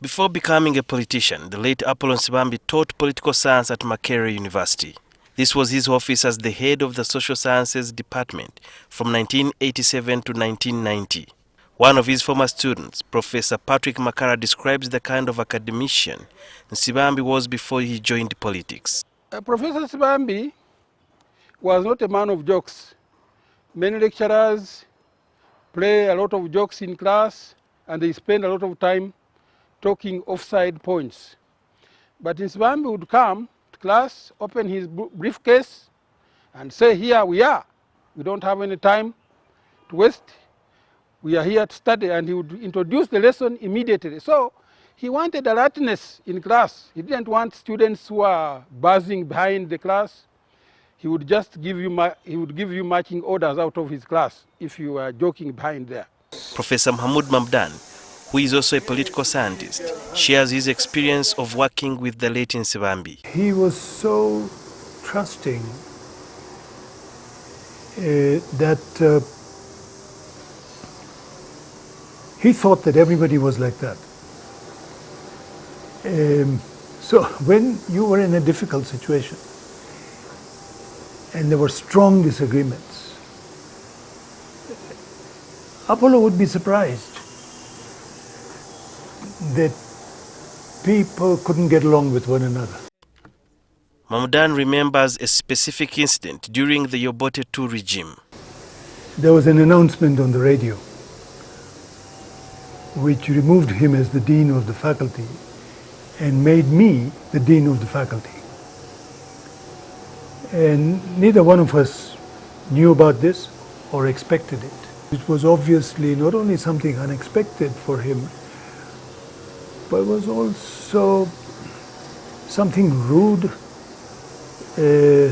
Before becoming a politician, the late Apolo Nsibambi taught political science at Makerere University. This was his office as the head of the Social Sciences Department from 1987 to 1990. One of his former students, Professor Patrick Makara, describes the kind of academician Nsibambi was before he joined politics. Professor Nsibambi was not a man of jokes. Many lecturers play a lot of jokes in class and they spend a lot of time talking offside points. But Nsibambi would come to class, open his briefcase and say, here we are. We don't have any time to waste. We are here to study, and he would introduce the lesson immediately. So he wanted alertness in class. He didn't want students who are buzzing behind the class. He would just give you marching orders out of his class if you were joking behind there. Professor Mamdan, who is also a political scientist, shares his experience of working with the late Nsibambi. He was so trusting that he thought that everybody was like that. So when you were in a difficult situation and there were strong disagreements, Apolo would be surprised that people couldn't get along with one another. Mamdan remembers a specific incident during the Obote II regime. There was an announcement on the radio which removed him as the dean of the faculty and made me the dean of the faculty. And neither one of us knew about this or expected it. It was obviously not only something unexpected for him, but was also something rude,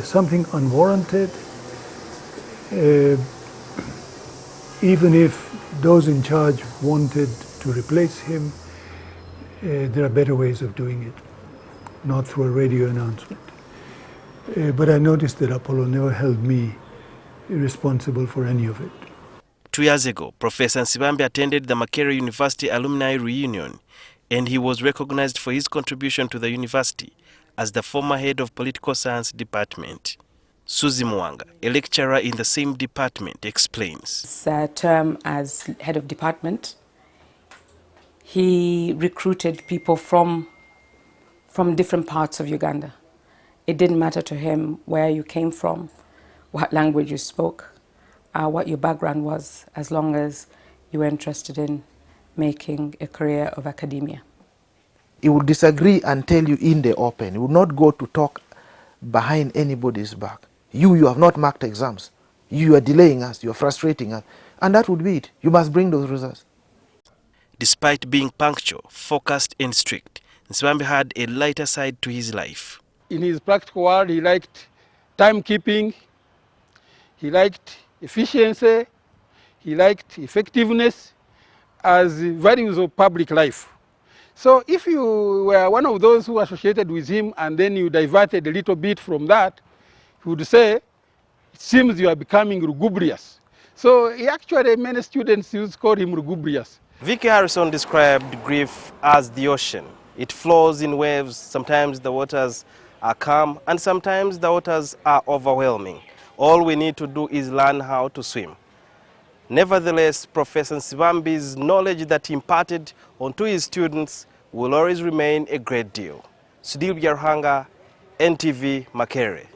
something unwarranted, even if those in charge wanted to replace him, there are better ways of doing it, not through a radio announcement. But I noticed that Apolo never held me responsible for any of it. 2 years ago, Professor Nsibambi attended the Makerere University alumni reunion, and he was recognized for his contribution to the university as the former head of political science department. Suzy Mwanga, a lecturer in the same department, explains. His term as head of department, he recruited people from different parts of Uganda. It didn't matter to him where you came from, what language you spoke, what your background was, as long as you were interested in making a career of academia. He would disagree and tell you in the open. He would not go to talk behind anybody's back. You have not marked exams. You are delaying us, you are frustrating us. And that would be it. You must bring those results. Despite being punctual, focused and strict, Nsibambi had a lighter side to his life. In his practical world, he liked timekeeping, he liked efficiency, he liked effectiveness as values of public life. So if you were one of those who associated with him and then you diverted a little bit from that, he would say, it seems you are becoming lugubrious. So many students used to call him lugubrious. Vicky Harrison described grief as the ocean. It flows in waves. Sometimes the waters are calm and sometimes the waters are overwhelming. All we need to do is learn how to swim. Nevertheless, Professor Nsibambi's knowledge that he imparted onto his students will always remain a great deal. Sudil Biarhanga, NTV, Makerere.